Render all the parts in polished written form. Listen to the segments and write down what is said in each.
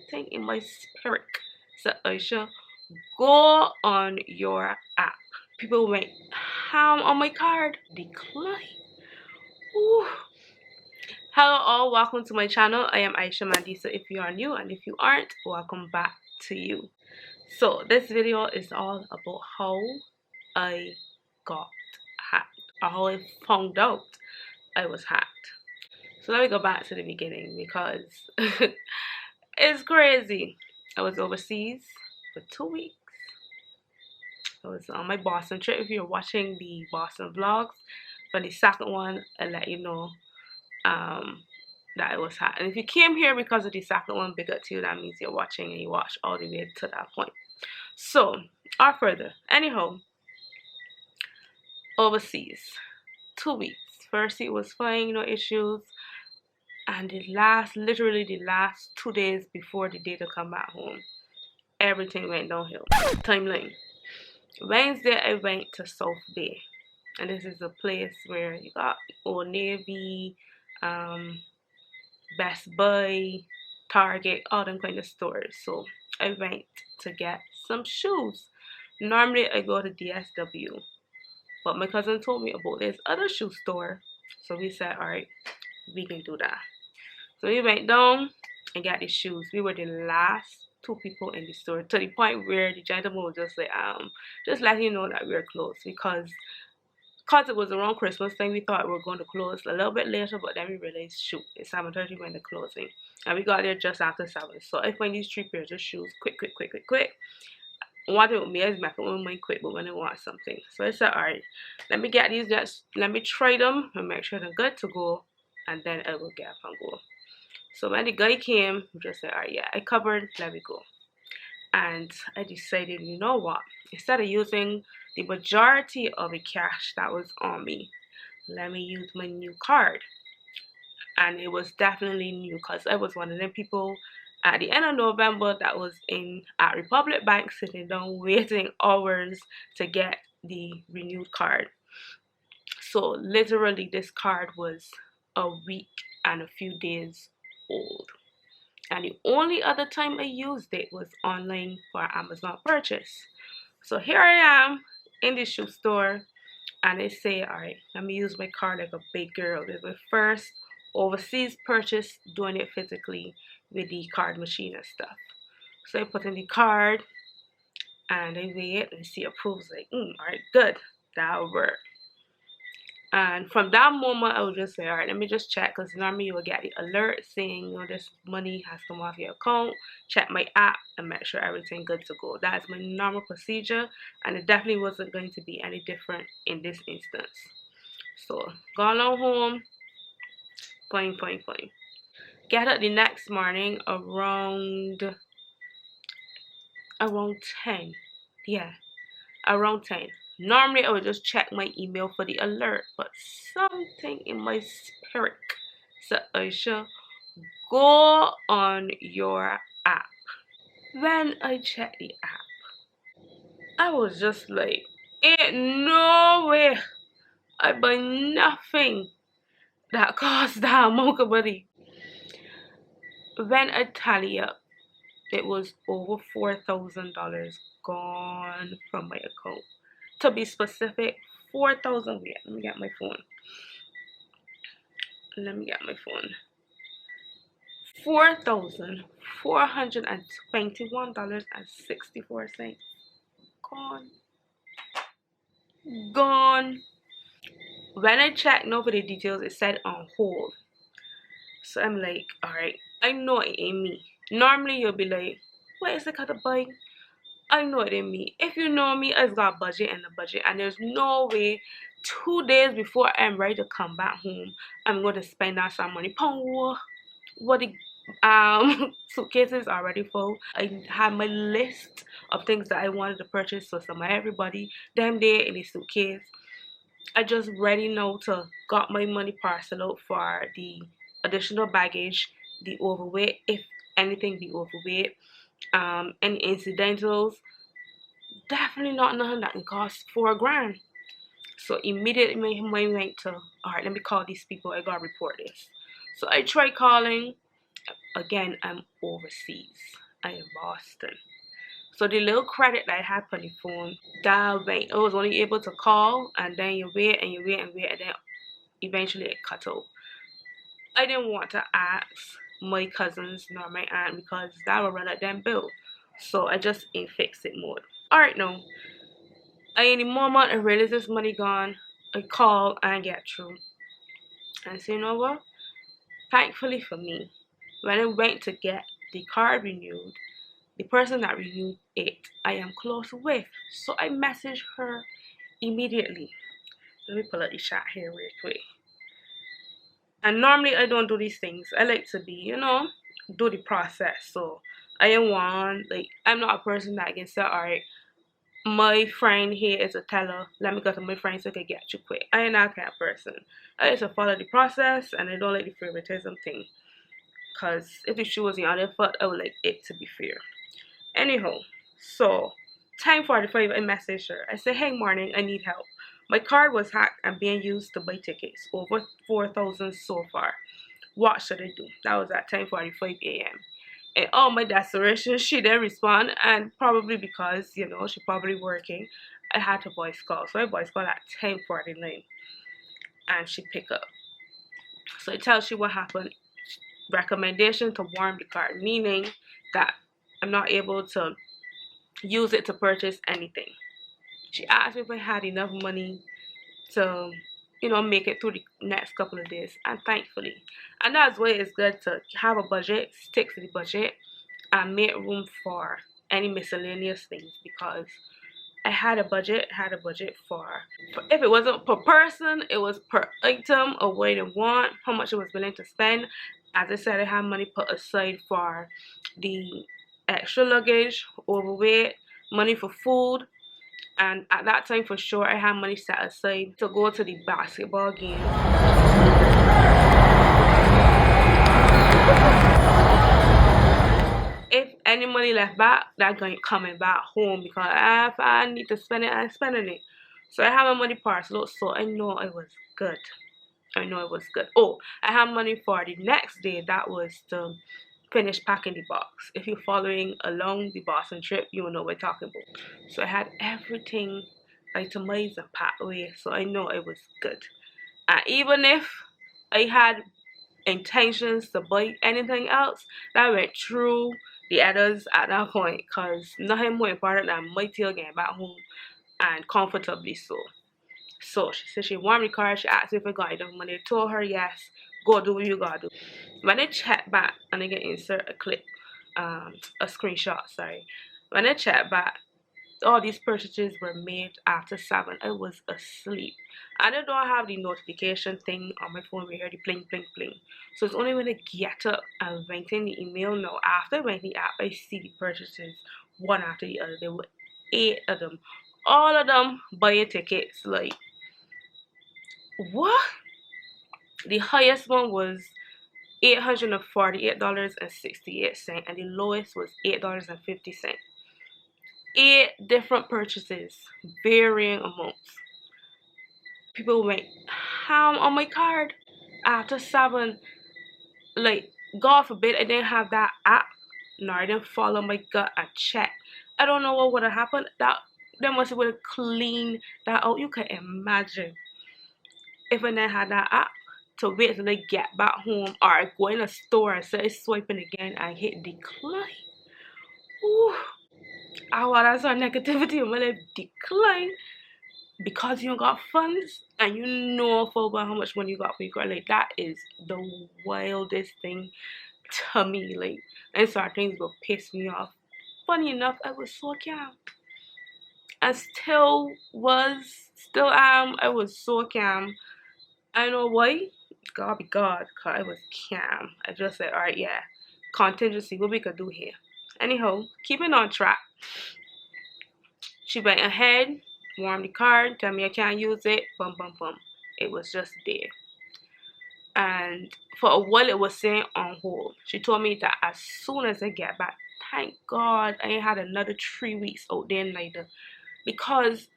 something in my spirit said I should go on your app. People went ham on my card. Decline. Ooh. Hello all, welcome to my channel. I am Aisha Mandisa if you are new, and if you aren't, welcome back to you. So this video is all about how I got hacked, or how I found out I was hacked. So let me go back to the beginning because it's crazy. I was overseas for 2 weeks. I was on my Boston trip. If you're watching the Boston vlogs, for the second one, I let you know that it was hacked. And if you came here because of the second one, big up to you. That means you're watching and you watched all the way to that point. So, or further. Anyhow, overseas, 2 weeks. First it was fine, no issues. And literally the last 2 days before the day to come back home, everything went downhill. Timeline. Wednesday, I went to South Bay. And this is a place where you got Old Navy, Best Buy, Target, all them kind of stores. So I went to get some shoes. Normally I go to DSW, but my cousin told me about this other shoe store. So we said, alright, we can do that. So we went down and got the shoes. We were the last 2 people in the store, to the point where the gentleman was just like, just letting you know that we're closed, because it was around Christmas time. We thought we were going to close a little bit later, but then we realized, shoot, it's 7:30 when they're closing, and we got there just after 7. So I find these 3 pairs of shoes quick. One thing with me is making my mind quick, but when I want something, so I said, all right, let me get these, just let me try them and make sure they're good to go, and then I will get up and go. So when the guy came, we just said, all right, yeah, I covered, let me go. And I decided, you know what, instead of using the majority of the cash that was on me, let me use my new card. And it was definitely new, because I was one of them people at the end of November that was at Republic Bank sitting down waiting hours to get the renewed card. So literally this card was a week and a few days old. And the only other time I used it was online for Amazon purchase. So here I am in the shoe store, and I say, all right, let me use my card like a big girl. This is my first overseas purchase doing it physically with the card machine and stuff. So I put in the card and I wait and see approves, like, all right, good, that'll work. And from that moment, I would just say, all right, let me just check, because normally you will get the alert saying, you know, this money has come off your account. Check my app and make sure everything good to go. That's my normal procedure, and it definitely wasn't going to be any different in this instance. So, gone on home, fine. Get up the next morning around 10. Yeah, around 10. Normally, I would just check my email for the alert, but something in my spirit said I should go on your app. When I checked the app, I was just like, ain't no way I buy nothing that costs that amount of money. When I tally up, it was over $4,000 gone from my account. To be specific, 4,000. Wait, let me get my phone. $4,421.64. Gone. When I checked over the details, it said on hold. So I'm like, alright, I know it ain't me. Normally you'll be like, what is it got to buy? I know it ain't me. If you know me, I've got budget and a budget, and there's no way 2 days before I'm ready to come back home, I'm going to spend out some money. What the suitcases are already full. I had my list of things that I wanted to purchase for some of everybody. Them there in the suitcase. I just ready now to got my money parcel out for the additional baggage, the overweight, if anything be overweight, any incidentals. Definitely not nothing that can cost $4,000. So immediately my mind went to, alright, let me call these people, I gotta report this. So I tried calling, again, I'm overseas. I am Boston. So the little credit that I had on the phone, that went. I was only able to call, and then you wait and you wait and wait, and then eventually it cut out. I didn't want to ask my cousins nor my aunt because that would run out them bill. So I just in fix it mode. Alright now. I in the moment I realize this money gone. I call and get through. And so you know what? Thankfully for me, when I went to get the card renewed, the person that renewed it, I am close with. So I messaged her immediately. Let me pull up the chat here real quick. And normally I don't do these things. I like to be, do the process. So I am one, like, I'm not a person that can say, alright, my friend here is a teller. Let me go to my friend so I can get you quick. I am not that kind of person. I just follow the process and I don't like the favoritism thing. Because if the shoe was in the other foot, I would like it to be fair. Anyhow, so 10:45 I messaged her. I said, hey morning, I need help. My card was hacked and being used to buy tickets. Over 4,000 so far. What should I do? That was at 10:45 a.m. And oh my desperation, she didn't respond, and probably because, she probably working, I had to voice call. So I voice called at 10:49 and she picked up. So I tell she what happened. Recommendation to warm the card, meaning that I'm not able to use it to purchase anything. She asked me if I had enough money to, make it through the next couple of days. And thankfully, and that's why it's good to have a budget, stick to the budget, and make room for any miscellaneous things because I had a budget, for if it wasn't per person, it was per item or what they want, how much I was willing to spend. As I said, I had money put aside for the extra luggage, overweight, money for food, and at that time for sure I had money set aside to go to the basketball game. If any money left back, that going coming back home because if I need to spend it, I'm spending it. So I have my money parcel, so I know it was good. Oh, I have money for the next day. That was to finish packing the box. If you're following along the Boston trip, you will know what we're talking about. So I had everything itemized and packed away, so I know it was good. And even if I had intentions to buy anything else, that went through the others at that point, because nothing more important than my tail getting back home and comfortably so. So she said she wanted the car. She asked me if I got enough money. I told her yes. Go do what you gotta do. When I check back and I can insert a clip, a screenshot. Sorry. When I check back, all these purchases were made after 7. I was asleep. And I don't have the notification thing on my phone where you hear the bling bling bling. So it's only when I get up and went in the email now. After I went in the app, I see the purchases one after the other. There were 8 of them. All of them buying tickets. Like, what? The highest one was $848.68 and the lowest was $8.50. 8 different purchases, varying amounts. People went ham on my card after 7. Like, God forbid I didn't have that app. No, I didn't follow my gut and check. I don't know what would have happened. They must have cleaned that out. You can imagine if I didn't have that app to wait till I get back home or go in a store and start swiping again and hit decline. Ooh. That's our negativity in my life. Decline because you don't got funds and you know for about how much money you got for your card. Like, that is the wildest thing to me. Like, and certain things will piss me off. Funny enough, I was so calm. I still am. I was so calm. I know why. God be God, cause I was calm. I just said, alright, yeah, contingency, what we could do here. Anyhow, keeping on track. She went ahead, warmed the card, tell me I can't use it, bum bum bum. It was just there. And for a while it was saying on hold. She told me that as soon as I get back, thank God I ain't had another 3 weeks out there neither. Because,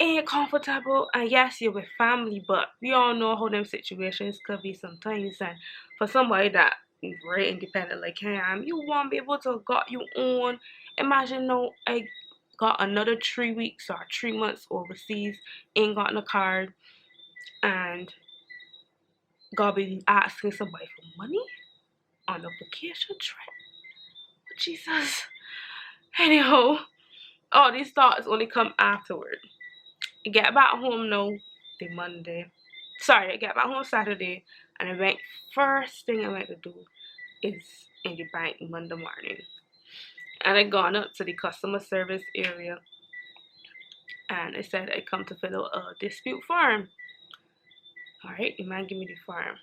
ain't comfortable. And yes, you're with family, but we all know how them situations could be sometimes. And for somebody that is very independent like I am, you won't be able to got you on. Imagine no, I got another 3 weeks or 3 months overseas, ain't got no card, and gotta be asking somebody for money on a vacation trip. Jesus. Anyhow, all these thoughts only come afterward. I get back home now the Monday. Sorry, I get back home Saturday, and I went, first thing I went to do is in the bank Monday morning. And I gone up to the customer service area, and I said I come to fill out a dispute form. Alright, the man give me the form.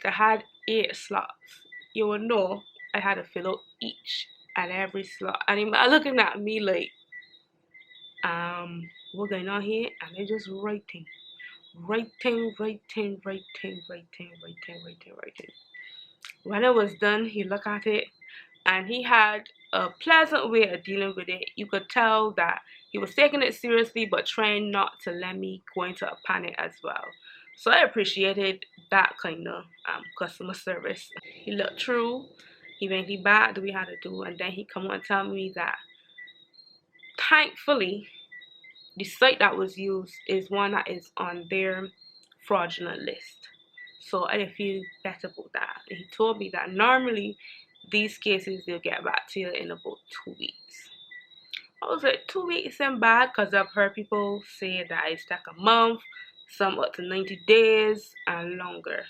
I had 8 slots. You will know I had to fill out each and every slot. And he man looking at me like, what's going on here? And they just writing. When it was done, he looked at it, and he had a pleasant way of dealing with it. You could tell that he was taking it seriously, but trying not to let me go into a panic as well. So I appreciated that kind of customer service. He looked through, he went back, do we had to do, and then he come on and tell me that thankfully the site that was used is one that is on their fraudulent list. So I didn't feel better about that. And he told me that normally these cases they'll get back to you in about 2 weeks. I was like, 2 weeks isn't bad, because I've heard people say that it's like a month, some up to 90 days and longer.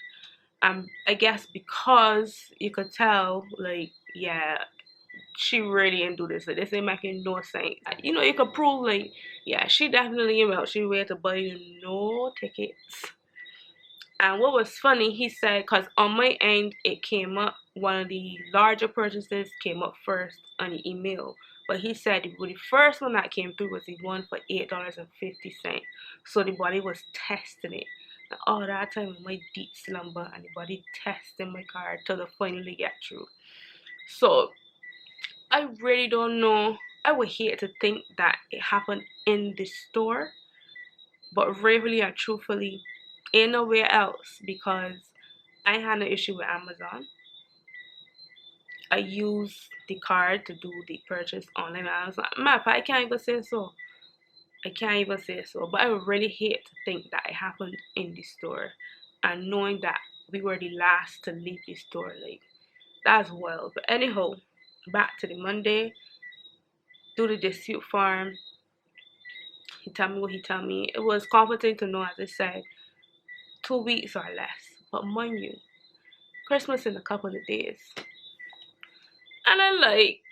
I guess because you could tell, like, yeah, she really didn't do this. Like, this ain't making no sense. You know, you could prove, like, yeah, she definitely came out. She waited to buy you no tickets. And what was funny, he said, because on my end, it came up, one of the larger purchases came up first on the email. But he said well, the first one that came through was the one for $8.50. So the body was testing it. And all that time in my deep slumber, and the body testing my card till it finally get through. So I really don't know. I would hate to think that it happened in the store, but really and truthfully, ain't nowhere else, because I had an issue with Amazon. I used the card to do the purchase online. I was like, map, I can't even say so. I can't even say so. But I would really hate to think that it happened in the store. And knowing that we were the last to leave the store, like, that's wild. But anyhow, back to the Monday, do the dispute form. He tell me what he tell me. It was comforting to know, as I said, 2 weeks or less. But mind you, Christmas in a couple of days. And I like,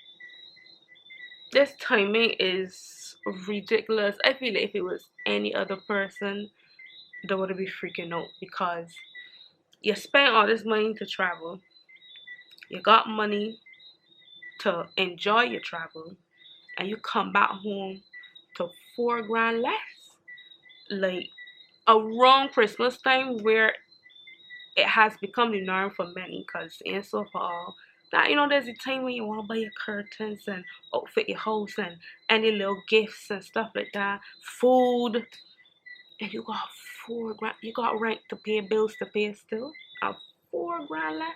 this timing is ridiculous. I feel like if it was any other person, they would be freaking out, because you spent all this money to travel, you got money to enjoy your travel, and you come back home to 4 grand less. Like, around Christmas time, where it has become the norm for many, because in so far that, you know, there's a time when you want to buy your curtains and outfit your house and any little gifts and stuff like that, food, and you got 4 grand, you got rent to pay, bills to pay still, at 4 grand less.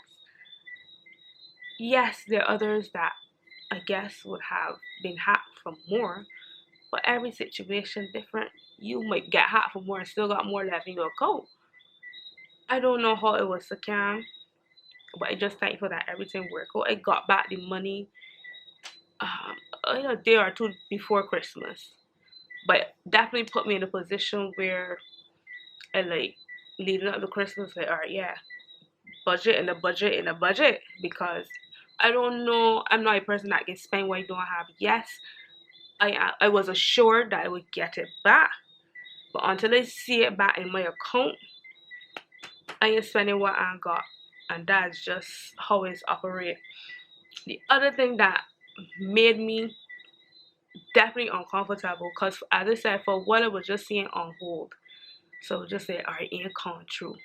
Yes, there are others that I guess would have been hacked for more, but every situation different. You might get hacked for more and still got more left in your account. I don't know how it was a scam, but I just thankful that everything worked out. I got back the money a day or two before Christmas, but definitely put me in a position where I like leading up to Christmas. Like, all right, yeah, budget and a budget and a budget, because I don't know. I'm not a person that can spend what I don't have. Yes, I was assured that I would get it back, but until I see it back in my account, I ain't spending what I got, and that's just how it's operate. The other thing that made me definitely uncomfortable, because as I said, for what I was just seeing on hold, so just say, all right, ain't come true.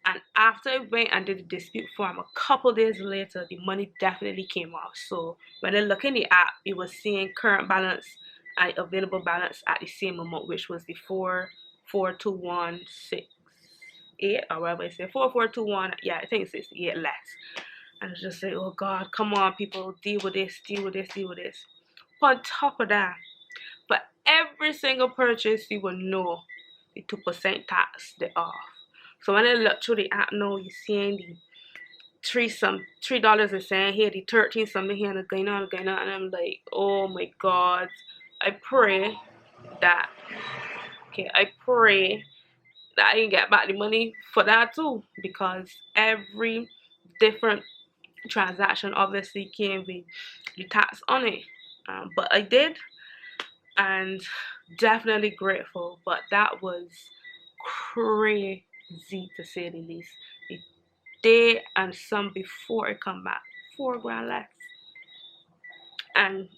And after I went and did the dispute form, a couple days later, the money definitely came off. So when I look in the app, it was seeing current balance and available balance at the same amount, which was the 442,168 or whatever I say 4421. Yeah, I think it's 68 less. And it's just like, oh God, come on, people, deal with this, deal with this, deal with this. On top of that, for every single purchase, you will know the 2% tax they off. So when I look through the app now, you're seeing the $3 is saying here, the 13 something here, and going on, and I'm like, oh my God. I pray that I pray that I can get back the money for that too, because every different transaction obviously came with the tax on it. But I did, and definitely grateful. But that was crazy to say the least. The day and some before it come back, 4 grand less. And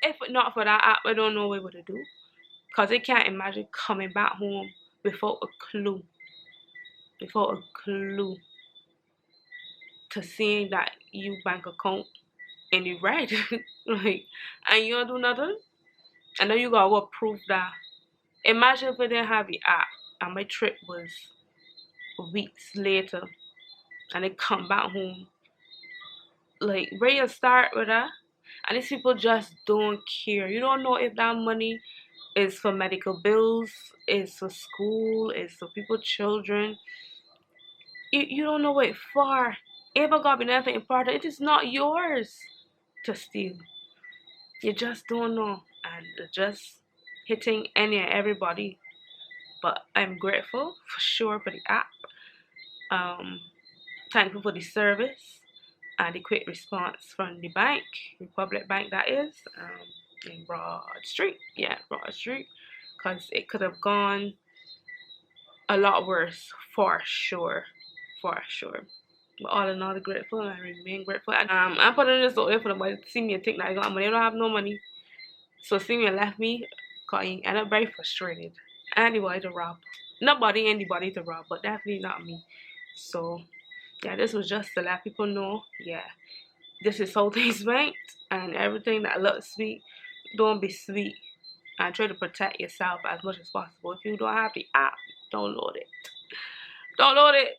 if not for that app, I don't know what I would do. Because I can't imagine coming back home without a clue. Without a clue to seeing that you bank account in the red. Like, and you don't do nothing. And then you gotta what proof that. Imagine if I didn't have the app and my trip was weeks later and I come back home. Like, where you start with that? And these people just don't care. You don't know if that money is for medical bills, is for school, is for people's children. You don't know what it's for. If it got be anything important, it is not yours to steal. You just don't know. And it's just hitting any and everybody. But I'm grateful for sure for the app. Thankful for the service and the quick response from the bank, Republic Bank that is, in Broad Street. Yeah, Broad Street. Because it could have gone a lot worse for sure. For sure. But all in all, grateful and I remain grateful. And I'm putting this out there for nobody to see me and think that I got money. I don't have no money. So see me and left me, cause I end up very frustrated. Anybody to rob. Nobody, anybody to rob, but definitely not me. So yeah, this was just to let people know, yeah, this is how things went, and everything that looks sweet, don't be sweet, and try to protect yourself as much as possible. If you don't have the app, download it. Download it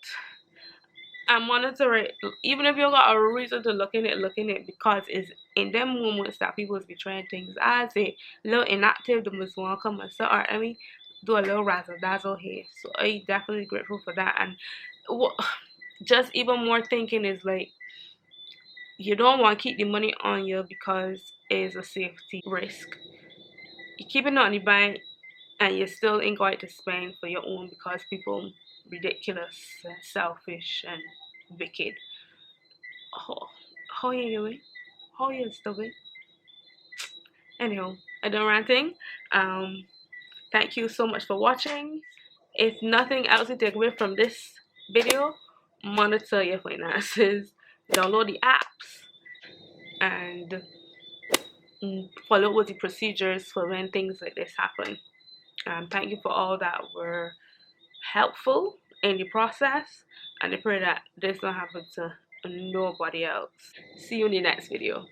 and monitor it. Even if you got a reason to look in it, because it's in them moments that people be trying things. I say, little inactive, the most want to come and say, alright, let me do a little razzle dazzle here. So I definitely grateful for that. And just even more thinking is like, you don't want to keep the money on you because it's a safety risk. You keep it on the bank and you still ain't going to spend for your own because people ridiculous and selfish and wicked. How you doing? How you doing? Anyhow, I done ranting. Thank you so much for watching. If nothing else you take away from this video, monitor your finances, download the apps, and follow with the procedures for when things like this happen. Thank you for all that were helpful in the process, and I pray that this don't happen to nobody else. See you in the next video.